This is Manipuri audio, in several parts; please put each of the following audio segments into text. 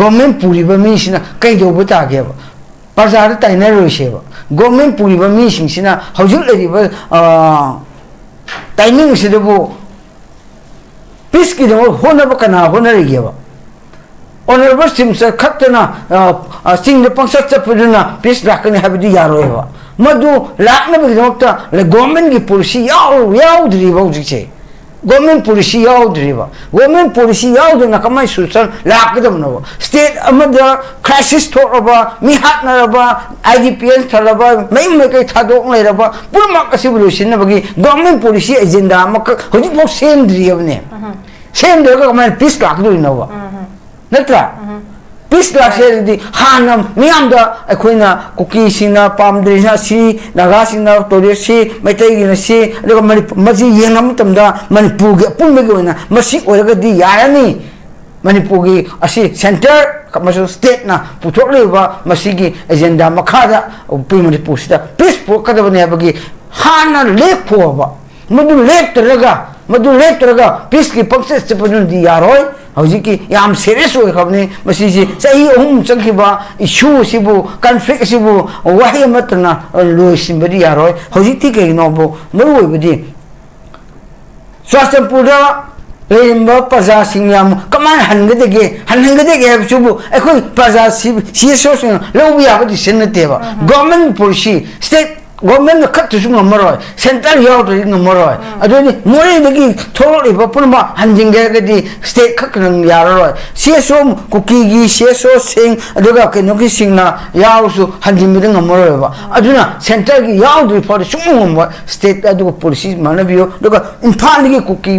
government puriba misina kaido butageba bazar taina rosheba government puriba misina hojul leriba timing sidabu peace ki do honaba kana honarigeba honorable simsa khatna sing the pangsat chapuduna peace rakani habidi yaroeba madu lakna bi dokta le government ki policy yaw driba ujche government policy yaw driba government policy yaw na kamai sultan lakdam no state amada crisis thoraba mi hatna raba idps thalaba mai kai thadok lai raba purma kasi solution na bagi government policy agenda mak hoji bo same dribne same daga kamai peace lakdu no natra peace lakse di hanam miyamda akoina kuki sina pamdrina si naga sina tore si metai gina si daga maji yenam tamda manipur ge pumbe ge na masi oraga di yarani manipur ge asi center kamaso state na puthok leba masi gi agenda makhada primary posta peaceful kadabane bagi hana lepo ba madu letraga peace ki process chapun di yaroi hojiki yam serious oi khabne masi ji sahi ohum changkiba issue sibu conflict sibu wahi matna lo simbadi yaroi hojiti ke no bo mo bodi swasthya pura lemba paja singyam kaman hangade ge subu ekoi paja si so lo ya bodi senateba government policy state government cut to Sumamaro, Central Yard in Moroi. I don't know the totally Pulma, Hanjing state cooking Yaroi. CSO, Cookie, CSO sing, Adoga Kenoki Singna, Yasu, Hanjing Morova. I do not Central Yard for the Summa state Adu policy manavio, Loga entirely cookie,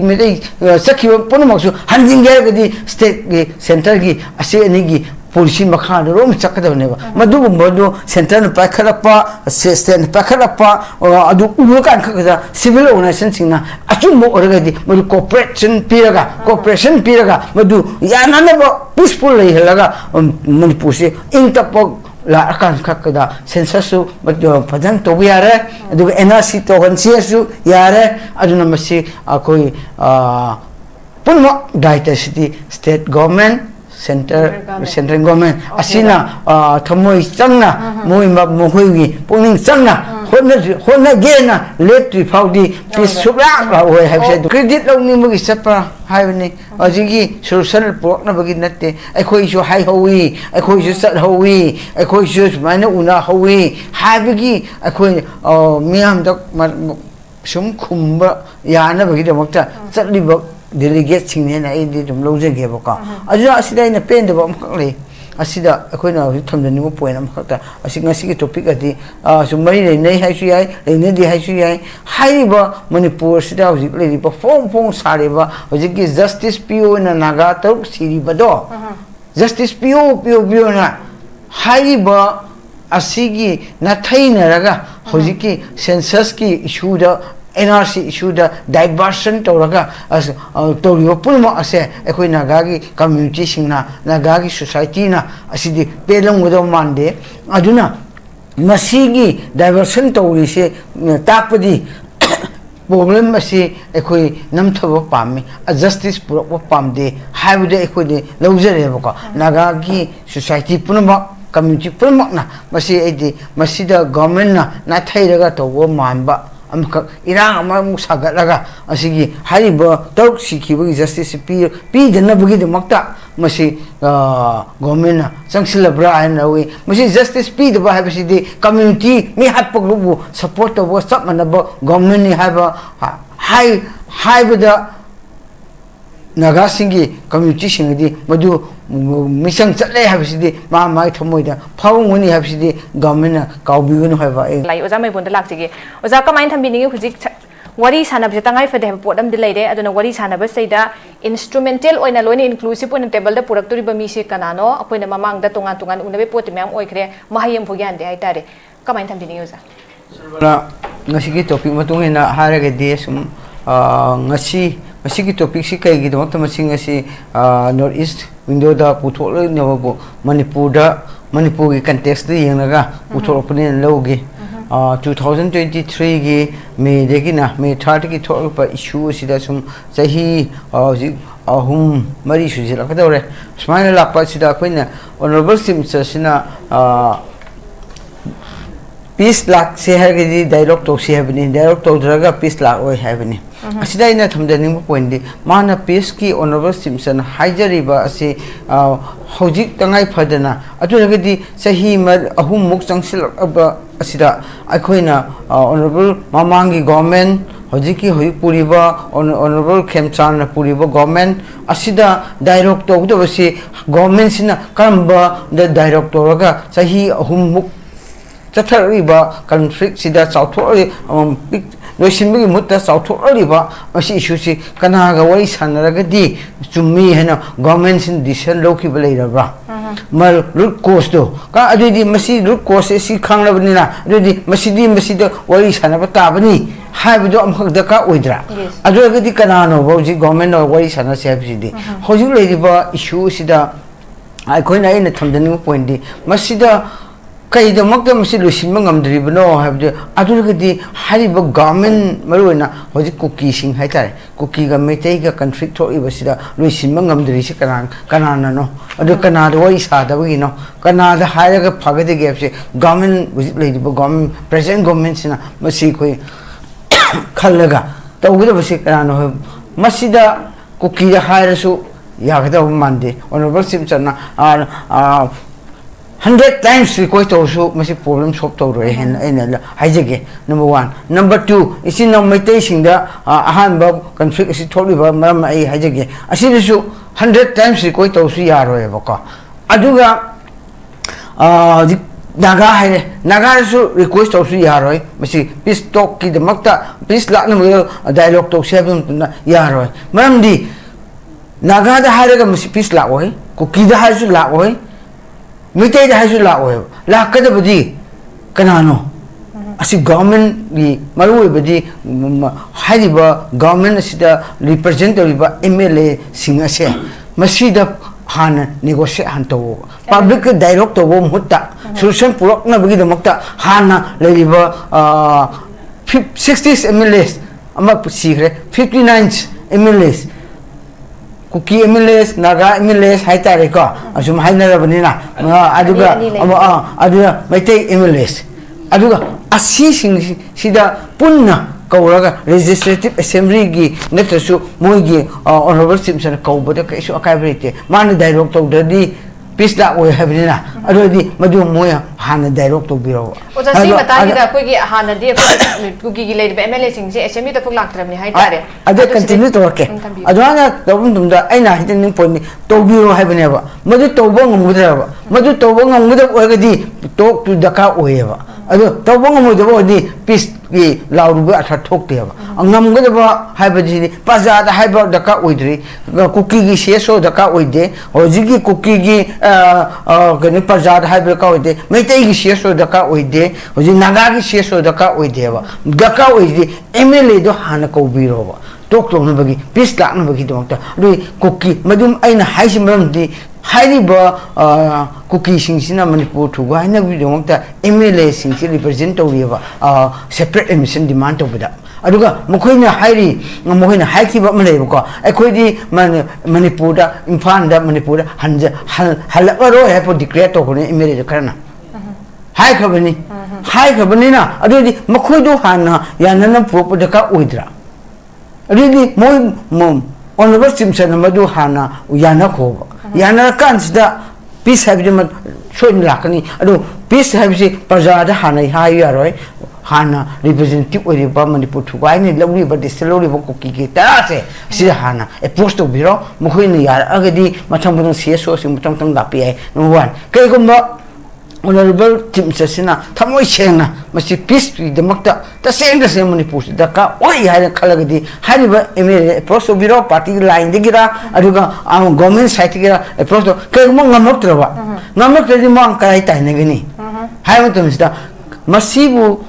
Saki Punamosu, Hanjing state Central Asenigi. Policy makhan rom chakada neba madu bodo center pakharapa state pakharapa adu ukan khaga civil organization singna achumbo oragadi madu cooperation piraga madu yananaba peaceful lei helaga manipur se intapok la akan khakada census madu pajan to yare adu NRC to gansiasu yare aduna masi akoi punma diversity state government central government asina thamoi changna moima mohoi pungning changna honna gena letri faudi pisubra oi have credit longni mugi chapa haibni ajigi solution pork na bagi natte akhoi su hai howi akhoi su chat howi akhoi su maina una howi haibigi akhoi miam dak sum khumba yana bagi damakta chatliba delegate singne na indi dum loje ge boka aja asida ina pen de bam khakle asida akoina thamda ni mo point am khakta asi ngasi ki topic ati sumai nei nei hai su yai nei di hai su yai hai ba manipur sida hojik le ba phong sare ba hojik ki justice PO na naga tok siri ba do justice PO na hai ba asigi na thaina raga hojik ki census ki issue da NRC issue da diversion toraga as torio pulma ase ekoi nagagi community singna nagagi society na asidi pelong godo mande aduna masigi diversion tori se tapadi problem ase ekoi namthabo pami justice purok pamde haibde ekoi de lojare bako nagagi society pulma community pulma na masi edi masida government na thairaga towo manba amka irang ama musagalaga asigi hariba tok sikibi justice pi danabugi de makta masi government sangsilabra anawi masi justice pi de ba habisi de community mi hapaglubu support of whatsapp manaba government ni haba hai bada naga singi community singi madu misang chatle habisi ma mai thamoida phawnguni habisi government kaubigunu haba lai oza Meibon da lakjige oza kamain thambini hujik wari sanab je tangai fade podam dilai de aduna wari sanab seida instrumental oina loini inclusive oina table da purak tori ba mi se kanano apoina mamang da tongan unabe pot myam oikre mahayam phogyan de aitare kamain thambini oza ngasi ki topic matungena haraga de sum ngasi masigi topic si kai gi dong tamasing asi north east window da puthol no manipur gi context de yanaga puthol pune loge 2023 gi May de gi na May 30 gi thol pa issue sida sum sahi ahum mari suji la kadore smile la pa sida koina honorable sim sina peace lak se hagidi dialogue to se habni dialogue to draga peace lak oi habni asida ina thamda ning point di mana peace ki honorable simson haijari ba ase hojik tangai phadana atu ragadi sahi mar ahum muk changsil ba asida akoina honorable mamangi government hojiki hoi puriba honorable Khemchand puriba government asida dialogue to do basi government sina kamba the dialogue to raga sahi ahum muk chathariba conflict sida chauthori loisinbagi mutta chauthoriba asi issue si kanaga wai sanaragadi chummi hena government sin decision loki baleirabra mal root cause do ka adidi masi root cause si khanglabnina adidi masidi masida wai sanaba tabani haibudo amkhak daka oidra adugadi kanano boji government no wai sana sebsidi hojik leiriba issue sida aikoina ina thamdani point di masida kai da makta masi lusin mangam dribno habde adurgadi hariba government maruina hoji cookie sing haitare cookie ga metei ga conflict tho ibasida lusin mangam dri se kanana no adu kanada wai sada wi no kanada hairaga phagade gapse government hoji leidiba government present government sina masi koi khallaga tawgida basi kanana masida cookie da hairasu yagada mande honorable simchana 100 times request also masi problem solve to ro hen ena haijege number 1 number 2 isi no maitai singda ahan ba conflict isi tholi ba maram ai haijege asi su 100 times request to su yaro e bako aduga naga hai naga su request to su yaro masi peace talk ki de makta peace la na dialogue to seven yaro maram di naga da haraga masi peace la oi ko ki da ha su la oi Mitai dah hasil lah, lah kata budi, kenano? Asyik government di malu budi, hari ba government sida representative ba MLA singa se, masih dah han negotiate han tahu, public dialog tahu muhta, solution pulak na bagi dah makta hana lagi ba 60 MLAs, amat sikre 59 MLAs. Cookie MLAs, Naga MLAs, Haitare ka, asum Hainara Banina, Aduga, Maite MLAs. Aduga, Asi Sida Punna, Kauraga, Legislative Assembly gi, Netasu, Muigi, Honorable Simpson, Kaubota, Kasu Akabrite, Mana Dialogue to the peace that we have in already, Madu Moya, Hana Dialogue to Bureau. What I see, Matanga, Quiggy, Hana, dear Cookie lady, MLA sings, Semi the Pulactram, Haitare. I don't continue to work. I don't know the Aina hidden point, Tobiro have never. Madu Tobong whatever. Madu Tobong would have already talked to the car whoever. I don't Tobong would have already peace loud at her talk to her. I'm not good about hybrid, Paza the hybrid the car with cookie she so the car with day, or Ziggy cookie Pazad hybrid car with day, may take she so the car with day, or the Nagagi she so the car with day. The car with the Emily do Hanako Biro. Talk to nobody, peace like nobody don't cookie, Madam Aina Heisenberg the Haiba cookie sings in Manipur to I never don't MLA sings representative separate emission demand over that. Aduga, Mokoina Hairi, Mohina Haiki Malay, Equity Manipura, Infanda Manipura, Halaro have declared to immediate Karana. High Cabani, High Cabanina, Adudi, Makudu Hana, Yanana Popo the Car Udra. Really, Mom, on the Simpson, Madu Hana, Yanako. Yana can't the peace have them showing Lakani. Ado peace have the Pazada Hana, High Hana representative with the Manipur to wine lovely, but the slowly cookie Tarase, Hana, a post of bureau, Muhini Agadi, Matamudan CSO, Mutam Gapi, no one. Kagumba. Honorable Tim Sasina, Tamoy Chena, must peace with the Makta, the same Manipur, the car, why had a Kalagadi, Hariba, a post of bureau, party line, the Gira, Aduga, our government site, a post of Kagamanga Motrava, Namak the Monk Kaita Negani. Hamilton is the Masibu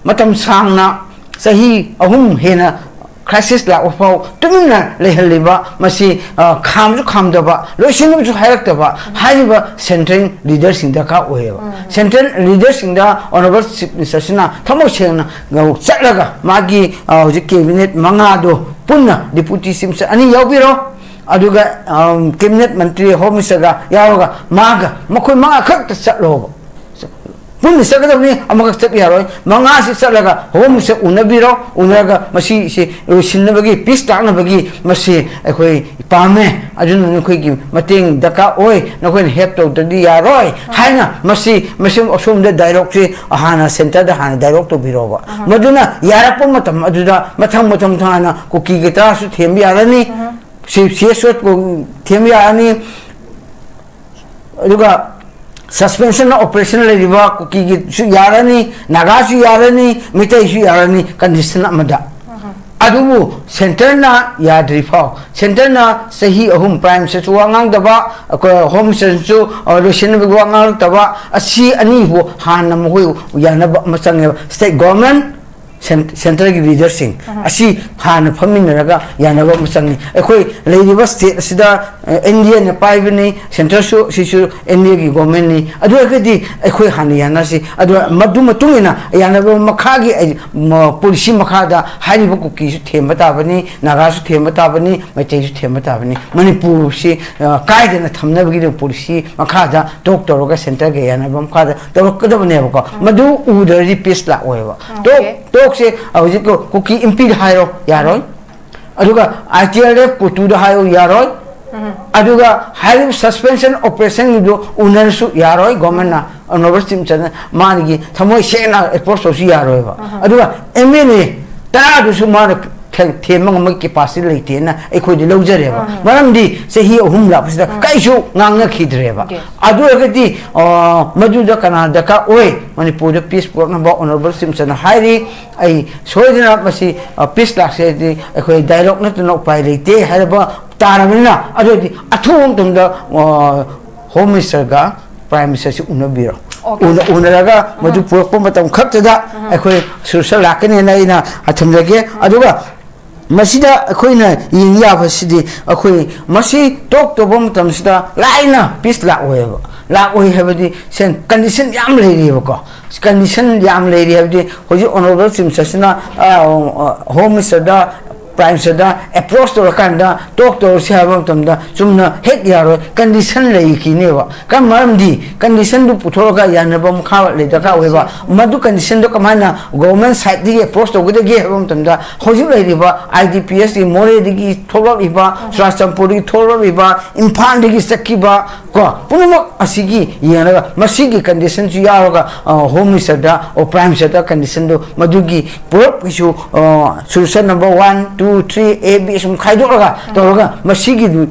Matam Sangna, Sahi, Ahum Hena. Crisis la ofau tumina lehaliba masi khamju khamdaba loisinu ju hayaktaba haiba central leaders in the ka oeva central leaders in the honorable session thamo chena ngau chatlaga magi hoji cabinet manga do punna deputy simsa ani yaubiro aduga cabinet mantri home minister ga yaroga maga makoi manga khak chatlo pun sakadam ni amaka step yaroi manga si chalaga home minister unabiro unaga masi se sinabagi peace takna bagi masi ekhoi pame adun khoi gi mating daka oi nakoi help to di yaroi haina masi osum de dialogue si ahana center da hana dialogue to biroba maduna yarapon matam aduda matham thana kuki geta su them yarani si sot ko them yarani aduga suspension operational riba kuki su yarani naga su yarani mitai su yarani condition amada adubu center na yadri phao center na sahi ahum prime se chuangang daba home sensu roshin bi wangang daba asi ani ho hanam hoi yana masang state government center gi leader sing asi han phamin raga yana ba masang ekhoi leidiba state sida india ne paibani center su sisu india gi government ni adu agadi ekhoi han yana si adu madu matungina yana ba makha gi policy makha da hari ba kuki su themba ta bani naga su themba ta bani maitai su themba ta bani manipur si kaida na thamna gi policy makha da doctor ga center ga yana ba makha da dokada bane ba ko madu udar ri peace la oi ba tok se hojik ko kuki impid hairo yaroi aduga ITRF putu da hayo yaroi aduga high suspension operation do unarsu yaroi government na honorable team chana manigi thamoi sena approach so yaroi ba aduga MLA ta du su mar themang ma capacity leite na ekhoi de lojare ba maramdi sehi ahum la pasida kaisu nganga khidre ba adu agati madu da kanada ka oi manipur de peace program ba honorable simson hairi ai soidina masi peace la se di ekhoi dialogue na to pai leite harba taramina adu di athum tum da home minister ga prime minister si unabiro unaraga madu purko matam khaptada ekhoi social lakani na ina athumlage aduga masida akoina yinya basidi akoi masi talk to bom tamsida laina peace la oi habdi sen condition yam leiri ko condition yam leiri habdi hoji honorable simsasna home minister da prime minister da approach to kanda talk to sabam tamda sumna hek yaro condition lei kine ba kam maramdi condition du puthoroga yanabam kha le da ka weba madu condition do kamana government side di approach to gode ge habam tamda hoji lei ba IDPS di more digi thorok iba Swastampuri thorok iba imphal digi sakiba ko punuma asigi yanaga masigi condition ju yaroga home minister da or prime minister da condition do madugi purok isu solution number 1 2 3 A B sum khaidora toroga masigi du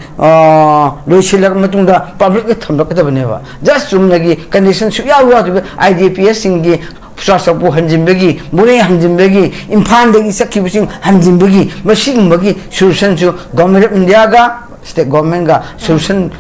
loisilak matungda public thamda ka bane ba just sumnagi condition su yawa IDPS singi Swasapu hanjimbagi mure hanjimbagi imphal degi sakibusing hanjimbagi masigi solution su government of India ga state government ga solution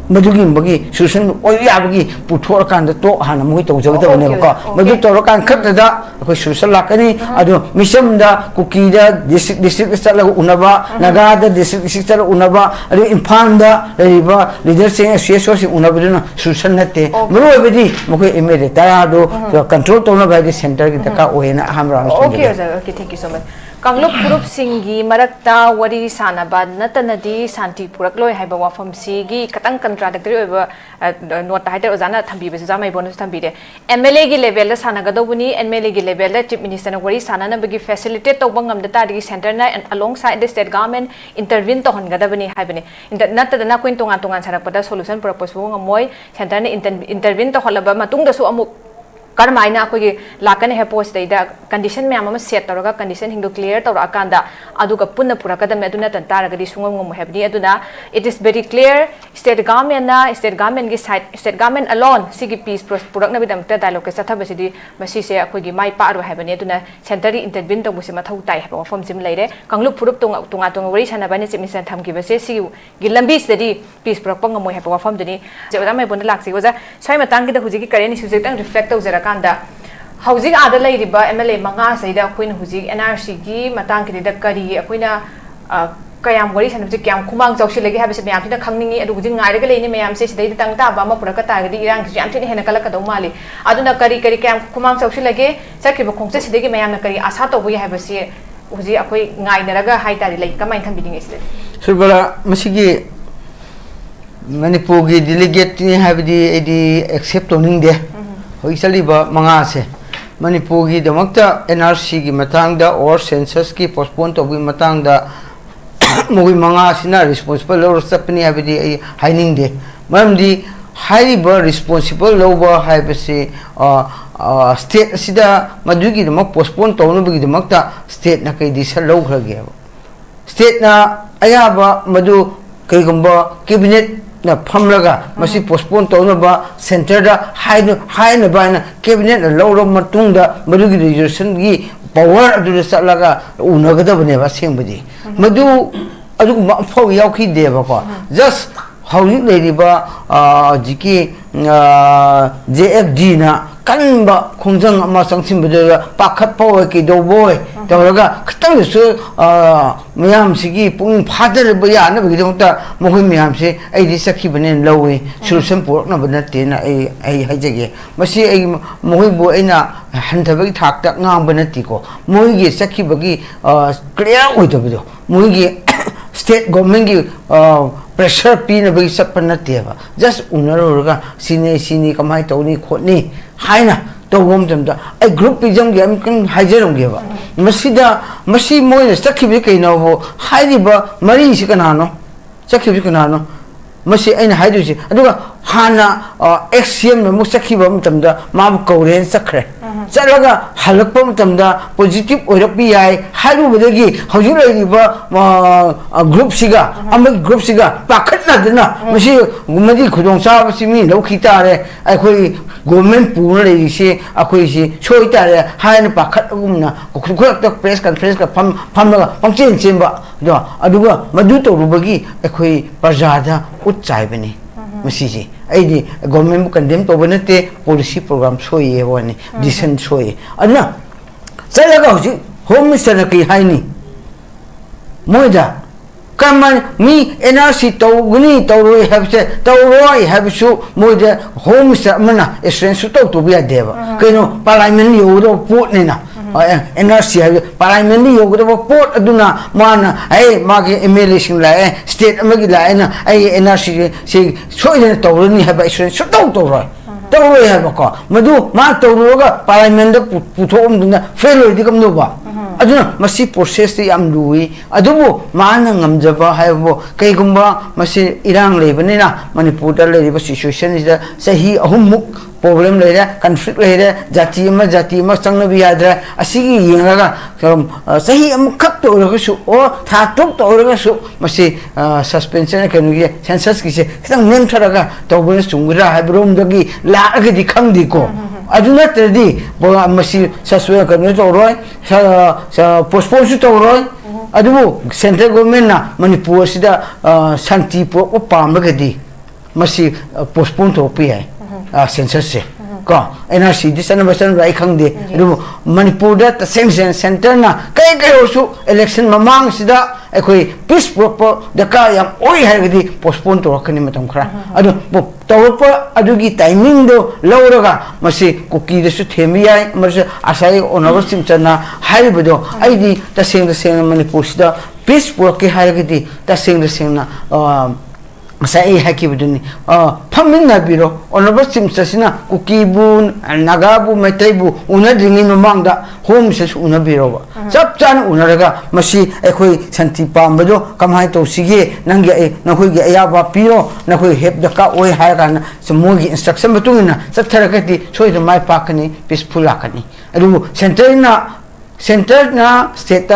madugi bagi solution oyabagi puthor kan to hana moi to jagda bane ko madu to kan khatada ko solution lakani adu mission da kuki da district stala unaba naga da district stala unaba adu imphal da riba leader sing association sing unaba na solution nate maro bedi mokoi emere tara do control to na by center ki taka oena hamra okay sir okay thank you so much Kangluk group singi marakta wari sanaba natanadi santi purak loi haiba wafam sigi katang contradictory oba nota haiter ozana thambi be jamai bonus thambi de MLA gi level la sanaga dobuni MLA gi level la chief minister na wari sanana bagi facilitate to bangam da tadi center na and alongside the state government intervene to hon gadabani haibani natada na kuin tongan sarakpada solution propose bo ngamoi center na intervene to holaba matung da su amuk karmaina akogi lakane he post da condition me amama set toroga condition hindu clear tor akanda aduga punna purakada me aduna tan taraga di sungom ngom hebni aduna it is very clear state government gi side state government alone sigi peace purak na bidam ta dialogue sa tha basidi masi se akogi mai pa ro hebni aduna century intervene to busi mathau tai heba form sim leire kanglup purup tunga wari sana bani chimi san tham gi base sigi gilambi study peace purak pang ngom heba form dini je oda mai bon lak si oza sai matang gi da huji gi current issues tang reflect to zera kanda housing ada lai riba MLA manga saida kuin huji NRC gi matang ki da kari akoina kayam wari sanam se kyam khumang chawsi legi habise myam tina khangningi adu gujin ngai rega leini myam se sidai tang ta ba ma puraka ta gadi irang ki yam tina hena kala ka do mali aduna kari kyam khumang chawsi legi sakki ba khongse sidai gi myam na kari asa to bu habise huji akoi ngai naraga hai tari lai kamai thambiding is Surbala masigi manipur gi delegate ni habdi edi accept oning de hoi saliba manga se manipur gi damakta NRC gi matangda or census ki postpone to gi matangda mui manga sina responsible or sapni habdi ai haining de mamdi haiba responsible loba haibase state sida madugi damak postpone to no gi damakta state na kai disal lo khage state na ayaba madu kai gumba cabinet na phamlaga masi postpone to no ba center da haina ba na cabinet na lo matungda madu gi resolution gi power adu salaga unaga bane ba sengbadi madu adu ma phau yauki de ba ko just haulik leiriba jiki JFD na kanba khongjang ama sangsimbada pakhat paw ki do boy tawraga khtang su mayam sigi pung phader ba ya na bi dongta mohoi mayam se ai di sakhi bane lowe solution por na bana te na ai haijage masi ai mohoi bo aina handhabagi thakta ngam bana ti ko moi gi sakhi bagi clear oi to bido moi gi state government gi pressure pin bagi sapna te ba just unarurga sini kamai tawni khotni haina to gom jamda ai group pijam gi am kan haijerom gi ba masi moi sakhi bi kai no bo hairi ba mari si kana no sakhi bi kana no masi aina haidu si aduga hana XCM no mu sakhi ba jamda ma bu kauren sakre chalaga halakpa matamda positive oirapi yai hairu badagi hauju laiba group siga amag group siga pakhatna dana masi gumadi khudong sa basi mi lokhi tare akhoi government purna lei se akhoi si choi tare haina pakhat gumna khulak tak press conference ka phamlaga pangchen chemba do aduga madu to rubagi akhoi parjada utchai bani masi ai government condemn to banate policy program soye wani decent soye anna salaga hoji home minister na ki haini moida kaman mi NRC to guni to roi have su moida home minister mana essence to biya deva kaino parliament yo do put ni na NRC parliament yo do put aduna mana ai magi MLA sing la state amagi la na ai NRC se soide to ni have essence to roi have ko madu ma to roga parliament da puthom duna fail di kam no ba aduna masi process ti am lui adubu mana ngamjaba haibo kai gumba masi irang lebani na manipur da leba situation is da sahi ahumuk problem leira conflict leira jati ma changna bi yadra asigi yengaga sahi am khak to roga su o tha tok to roga su masi suspension ka nugi census ki se khang nem tharaga to bone sungra haibrom dagi la ga di khang di ko aduna tedi bo masi saswe ka no to roi sa postpone su to roi adubu central government na manipur sida shanti pro pam ga di masi postpone to pi hai census se ko NRC disan basan rai khang de adubu manipur da ta same center na kai osu election mamang sida ekoi peace proper da ka yam oi hai ga di postpone to rakani matam khra adu tawpa adugi timing do lawraga masi kuki de su themi ai mase asai onawa simchana hai bodo ai di ta seng manipur sida peace proper hai ga di ta seng na sai haki buduni phamin na biro onawa simchasina kuki bun nagabu metaibu unadringi no mangda home se unabiro ba chap chan unaraga masi ekhoi santi pambado kamhai to sige nangi nakhoi ge ayaba piro nakhoi heb da ka oi hai kana samogi instruction batungina satharakati choi mai pakani peaceful akani adu center na state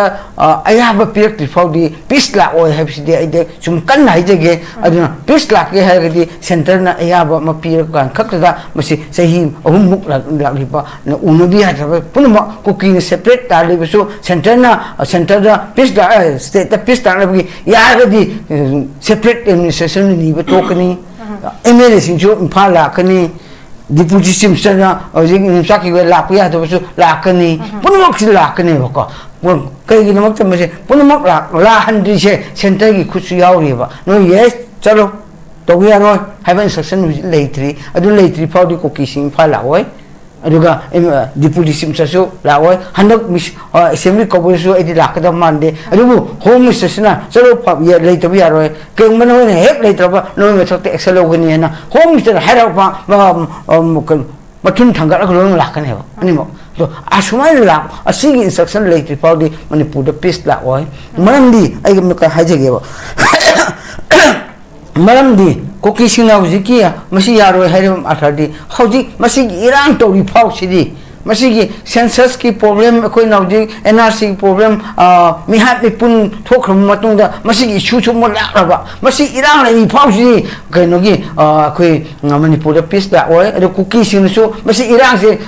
ayaba pirak trifaudi peace la oi have si de ide sum kan nai jege aduna peace la ke ha gadi center na ayaba ma pirak kan khakda masi sahi ahum muk la liba na unubi ha thaba punma cooking separate ta le so center da peace la state da peace ta la ya gadi separate administration ni ba tokani MLA sing jo impha la kani deputy simsana ojing saki we la pya to so la kani punmak la kani ko kai gi namak tamse punmak la handi se center gi khusu yauri ba no yes chalo to ya no have instruction leitri adu leitri faudi ko kising phala oi aduga deputy simsasu lawai handak assembly coversu edi lakada mande adubu home minister na chalo pap ya leito bi aroi keng mano ne hek leito ba no me thokte excel ogani na home minister hara pa matun thangara ko lo lakane ba ani mo so asumai la asigi instruction leito paudi manipur da peace la oi maramdi ai ka hajege ba maramdi koki singna hujiki masi yaroi harim athadi hoji masi irang tori phau sidi masi census ki problem koi nauji nrc problem mihat pun thokram matungda masi issue chu mo lakraba masi irang lai phau sidi kaino gi koi manipur da peace da oi ado koki singna su masi irang se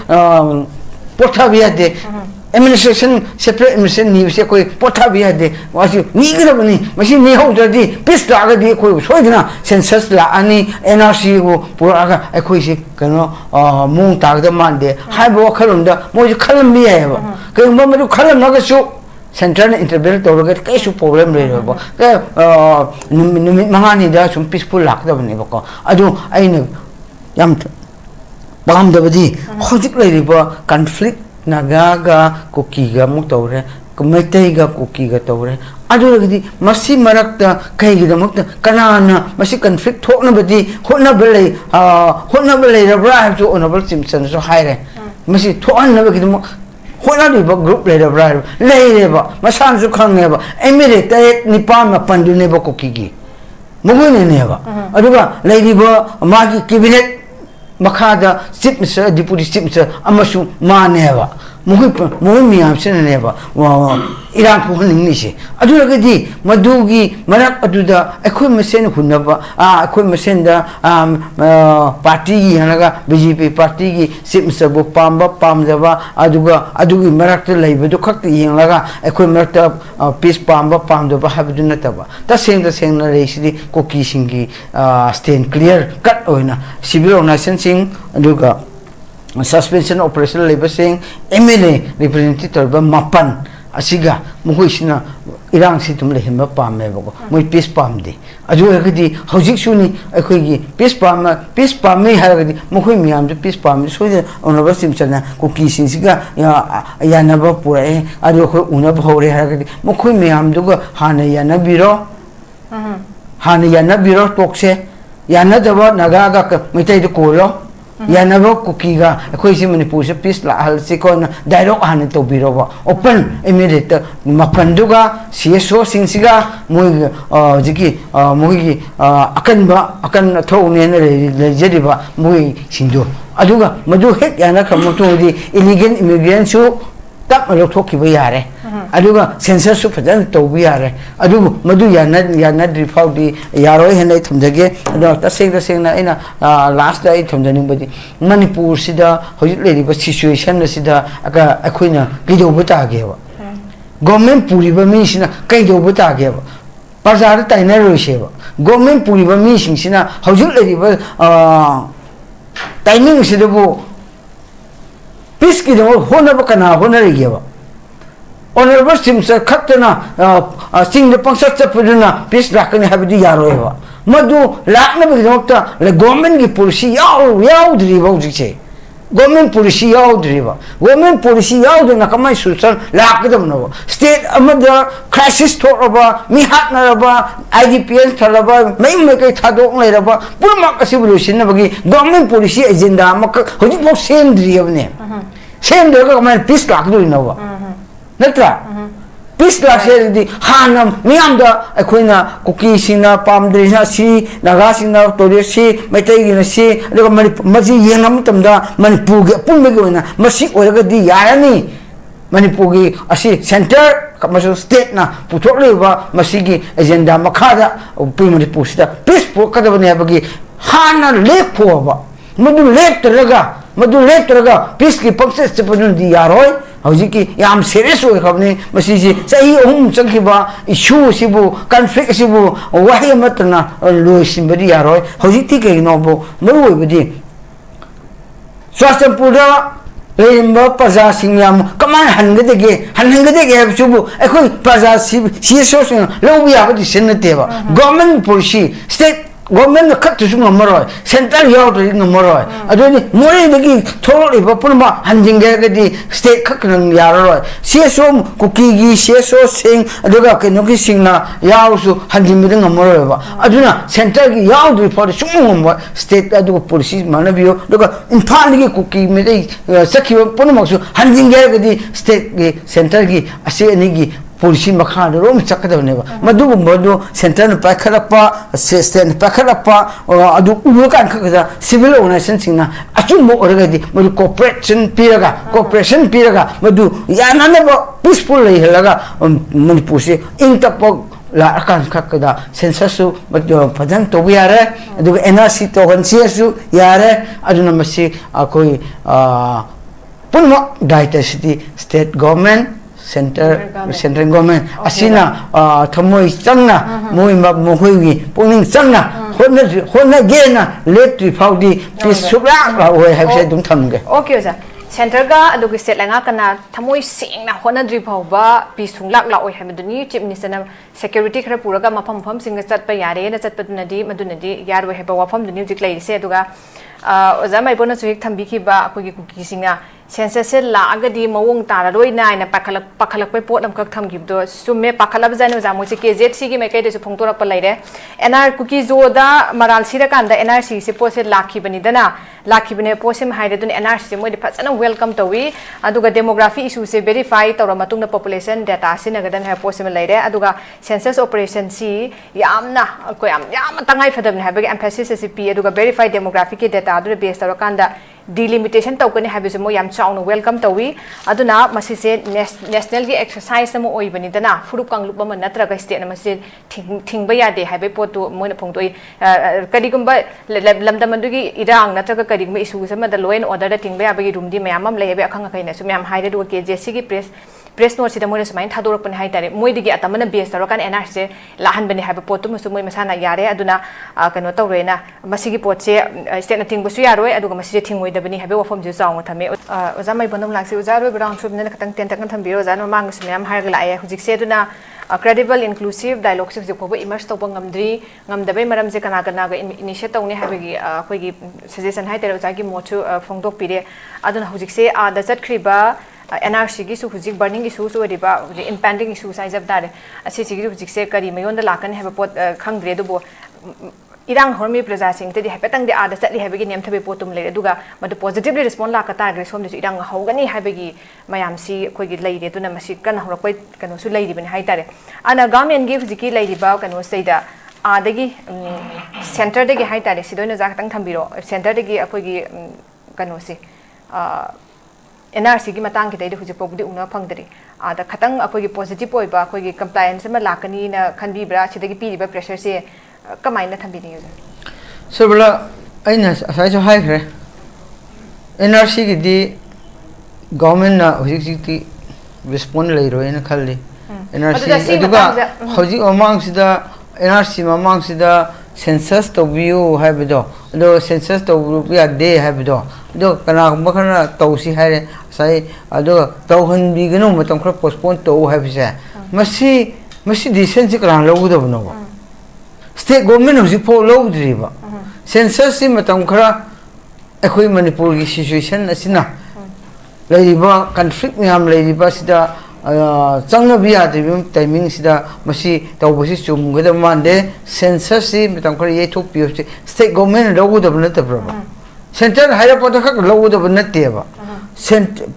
pothabiya de administration separate administration ni se koi pothabiya de wasi ni grabani masi ni hodadi peace da ga di koi soidna census la ani nrc go pura ga koi se kano mung tag da mande haibo khalunda mo khalam bi ya ba kai mo ma khalam na ga su central intervention to ga kai su problem re ba ka numit mahani da sum peaceful lak da bani ba ko adu aina yam pam da badi hojik lai ba conflict Nagaga Kokiga Mutore, Kumetega Kokiga Tore, Aduragdi, Masi Marakta, Kaiga Mukta, Kanana, Masi conflict, Honabadi, Honabele, the bribe to Honorable Simpson, so high. Masi Tuan Honadiba group later bribe, Layba, Masan Zucm never, Emirate Nipama Pandu never Kokigi. Muguni never. Aduga, Ladyba, Magi Cabinet. Makada Zucm deputy Zucm amasu maneva muhimiyam seneva Iran ko ninisi aduragadi madugi marak aduda ekoi mesen hunaba ekoi mesenda party hanaga BJP party gi Zucm bo pamba pamjaba adugi marak leibedu khakti yenglaga ekoi marak peace pamba pamjaba habdu nataba ta sengna reisidi koki singi stand clear cut oina civil organization aduga suspension operation labor saying MLA representative mapan asiga muhoisina irang situm lehimba pame bago moi peace pamde adu agadi hojik suni akoigi peace pame haragadi muhoi miyam de peace pame soide onaba simchana koki sinsiga yanaba purae adu ko unaba hore haragadi muhoi miyam duga hana yanabiro tokse yanadaba nagaga mitai de kolo Yanaba Kukiga, a question when push a piece like Halsicon, dialogue and to Birova, open immediate Mapanduga, CSO Sinsiga, Mui Ziki, Mugi, Akan Tony and Lejediva, Mui Sindu. Aduga, Madu hit Yanaka Motodi, illegal immigrants who tap a lot of Yare. Aduga, censorship for them to Biare. Adu, Madu Yanad Rifaudi, Yaro and I from the gate, the same in last day from the nobody. Manipur Sida, lady was situation, Sida, Aquina, Gido Butageva. Government Puriba means in a Kaido Butageva. Pazar Tainero Sheva. Government Puriba means in a Hojul lady was timing Sidabo. Pisky the Honabakana, Honorieva. Honorable Simpson Katana, sing the Pansat Puduna, peace Rakani Habidi Yaroeva. Madu, Lakna with Doctor, the government policy, yaw driva. Government policy, yaw driva. Government policy, yaw the Nakamai Sultan, Lakadam. State Amada, crisis Toraba, Mihatnaraba, IDPS Talaba, Maymake Tadok Leraba, Purmaka Civilization, government policy agenda, Hojipo same dream name. Same the peace Lakadunova. Natra peace la di hanam miyamda akoina koki sina pamdrina si naga sina tore si metai gina si aduga maji yengam tamda manipur ge pumbe ge na masi oraga di yarani manipur ge asi center kamaso state na puthok leba masi gi agenda makhada manipur sida peaceful kadaba ne bagi hana lekho ba madu leptraga peace ki process se padun di yaroi Hojiki yam serious way kabni masiji sahi changkiba issue sibu conflict sibu wahi matna lo simbadi yaroi hojiti ke nobo maru badi swasthya pura lemba paza singyam kaman hangade subu ekoi paza si so lo biya badi senateba government policy state government cut to Sumamaro, Central Yacht in the Moroi. I don't know the totally Puma, Hanjing the state cooking Yaro. CSO, Cookie, CSO sing, Adoga Kanoki Singna, Yaosu, Hanjing the Morova. I do not Central Yacht report Sumum state Adu police Manavio, look in Pali Cookie, Sakio Ponomosu, Hanjing the state Central Asenigi. Policy makha ro mi chakada ne ba madu bodo center pa kharapa assistant pa kharapa adu u kan kha civil organization singna achum mo orga di madu cooperation piraga madu yana ne ba peaceful lai halaga manipur se intapok la kan khakada census su madu pajan to bi yare adu NRC to gan su yare adu na masi koi punmo diversity state government central government asina thamoi changna moima mohoigi puning changna honna gena letri faudi pisubra la oi habse dum thamge okay oja center ga adu state langa kana thamoi singna honna dri phauba pisung lak oi habduni chief minister na security khara puraga mafam pham singa chatpa yare na chatpa dunadi madunadi yarwe heba wafam duni jik lai se aduga oja Meibon na suik thambi ki ba akogi kuki singa census la agadi mawong tara roi nai na pakhalak pe pot am kak tham gib do summe pakhalab janu jamu se KZC gi me kai de su phongtora pa lai re NR kuki zo da maral sira kan da NRC se po se lakhi bani dana lakhi bane po se hai de dun NRC se moi de phasana welcome to wi aduga demography issue se verify tawra matung na population data sin agadan ha po se lai re aduga census operation si yamna ko yam tangai phadam ne ha ba emphasis se pi aduga verify demographic ke data adu base tawra kan da delimitation tawkani habisu mo yam chawna welcome tawi aduna masise national gi exercise mo oibani dana furup kanglup ma natraga state na masise thingba yade habi potu moina phongtoi kadigumba lamdamandugi irang natraga kadigumba issue sama da law and order da thingba yabagi room di mayam am lebe akhanga kaina su mayam haide do KJC gi press note sida moina sumain thadorok pan haitare moi digi atamana base taro kan NRC lahan bani habi potu musu moi masana yare aduna kano tawrena masigi potse state na thingbu su yaroi aduga masise thingoi bani habe wafam ju chaung thame oja Meibon dom laksi oja roi brown trip ne khatang ten tak tham biro oja no mang sumyam har gala ai hujik se duna credible inclusive dialogue se ko immerse to ngamdri ngamdabai maram je kana kana ga initiate tawni habegi khoi gi suggestion hai tere oja gi mochu phongdok pire aduna hujik se da chatkriba NRC gi su hujik burning issue su riba impending issue sai jab dare asi gi hujik se kari mayon da lakan have pot khangdre do bo irang hormi praja sing te di hapetang de ada chatli habegi nem thabe potum le duga madu positively respond la ka ta gre som de irang hawgani habegi mayam si khoi gi leire tuna masi kan horakoi kanu su leiri bani hai tare ana government gi hujiki leiri ba kanu seida adagi center de gi hai tare sidoina ja tang thambiro center de gi akoi gi kanu si NRC gi matang ki dai hujik pobudi una phangdri ada khatang akoi gi positive oi ba akoi gi compliance ma lakani na khanbi bra sidagi pi riba pressure se kamaina thambi ni so bla aina asai jo hai khre NRC gi di government na hujik ti respond lai ro ena khalli NRC aduga hujik amang sida NRC mamang sida census to view habido do census to rupia de habido do kana makana to si hai sai ado to han bi gano matam khra postpone to habise masi decent kana lo do no state government hoji po lo driba census si matam khra akhoi manipur gi situation asina leiba conflict nyam leiba sida changna biya de timing sida masi tawbosi chum gada mande census si matam khra ye thok pi state government lo do na ta problem center higher pot khak lo do na te ba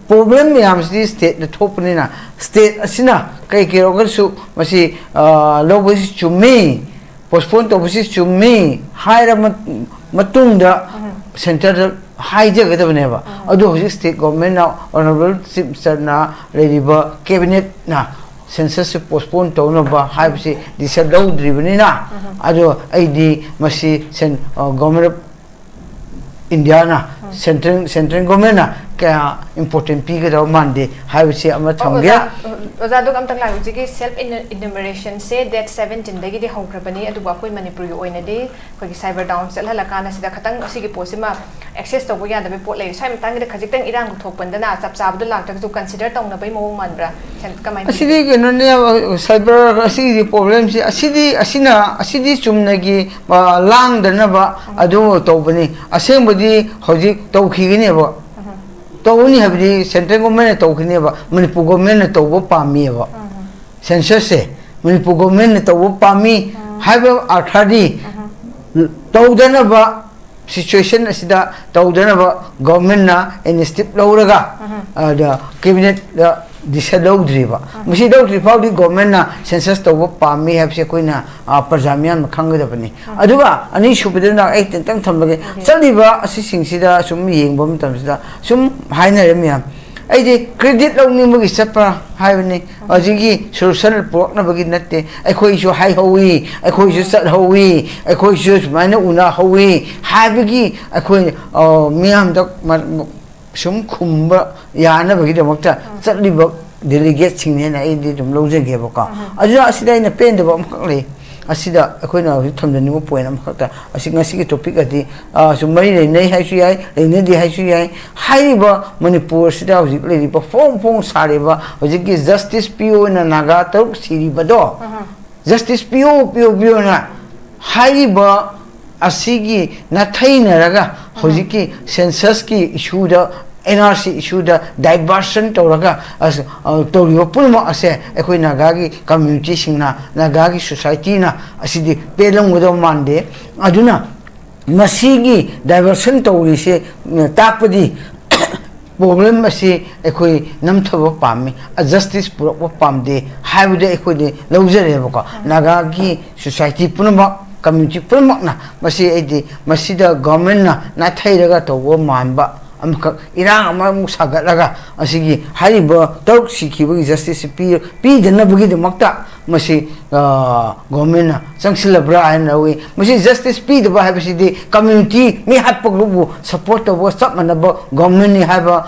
problem yam si state the top ni na state asina kai ke rogan su masi lo bosi chumi postpone to bosi chumi higher matung da center high jaga da bane ba adu hoji state government na honorable chief minister na lediba cabinet na census postpone to no ba high si disallow dribani na adu id masi government of India na central government na kaya important pi ga mande high si ama thangya oza do kam tang la ji self enumeration se that 17 dagi de hong krabani adu ba koi manipur gi oina de koi cyber down sel hala kana sida khatang asigi posima access tawba yadaba pot lei sai matang da khajitang irang thokpandana chap chabdu laktaku consider tawna bai mawong manbra kamai asidi ke no ne cyber asidi problem si asidi chumnagi lang dana ba adu tawbani asembadi hojik tawkhigini ba tawni habdi central government tawkhini ba manipur government tawba pami ba census se manipur government tawba pami haiba arthadi tawdana ba situation asida tawdana ba government na initiative lawraga da cabinet da disallow driba musi daw trifawdi government na census tawba pami habse koina parjamian khangda bani aduga ani subidana ai tentang thamlage chaliba asi singsida sum yengbom tamsida sum haina remya aidi credit lawni mugi chapa haibani ajigi solution prokna bagi natte akhoi su hai howi akhoi su sat howi akhoi su maina una howi haibagi akhoi miam dak sum khumba yana bagi damakta chaliba delegate singne na indi dum lojege baka aja asida ina pen de bam khakle asida akoina thomdani mo point am khakta asinga sigi topic ati sumai nei hai su yai nei di hai su yai haiba manipur sida hoji le ba phong sareba hoji ki justice po na naga tok siri bado justice po na haiba asigi na thaina raga hoji ki census ki issue da NRC issue da diversion toraga as torio pulma ase ekoi nagagi community singna nagagi society na asidi pelong godo mande aduna masigi diversion tori se tapadi problem ase ekoi namthaba pammi a justice purok pamde haibude ekoi de lojare bako nagagi society pulma community pulma na masi edi masida government na thairaga tobo mamba irang ama sagalaga asigi hariba tok sikibagi justice pi dana bugi de makta masi government na sangsilabra an rawi masi justice pi de ba habisi de community mi hapaglubu support of whatsapp manaba government ni haba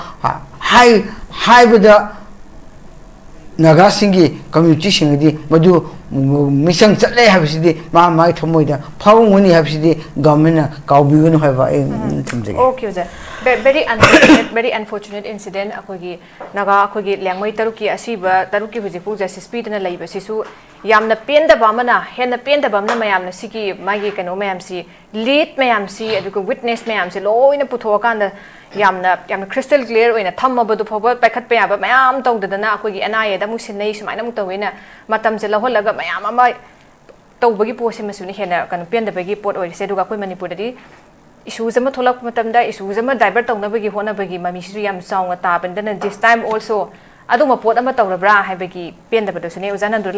hai bada naga singi community singi madu misang chatle habisi ma thamoida phawngoni habisi government na kaubigunu haba thumjege okay ja very unfortunate incident akogi naga akogi lengmai taruki asiba taruki hujipu justice pi dana laiba sisu yamna penda bamana hena penda bamna mayamna siki magi kano mayam si lead mayam si aduko witness mayam si loina puthokanda yamna crystal clear oina thammabadu phoba pakhat pa yaba mayam tawdadana akogi anaya da musinai sumaina mu tawena matam je laholaga mayam ama tawbagi pose masuni hena kan penda bagi pot oise aduga koi manipur dadi issues ama tholak matamda issues ama divert tawnabagi honabagi mamisu yam saunga tabandana this time also aduma pot ama tawrabra haibagi penda badosune uzana dur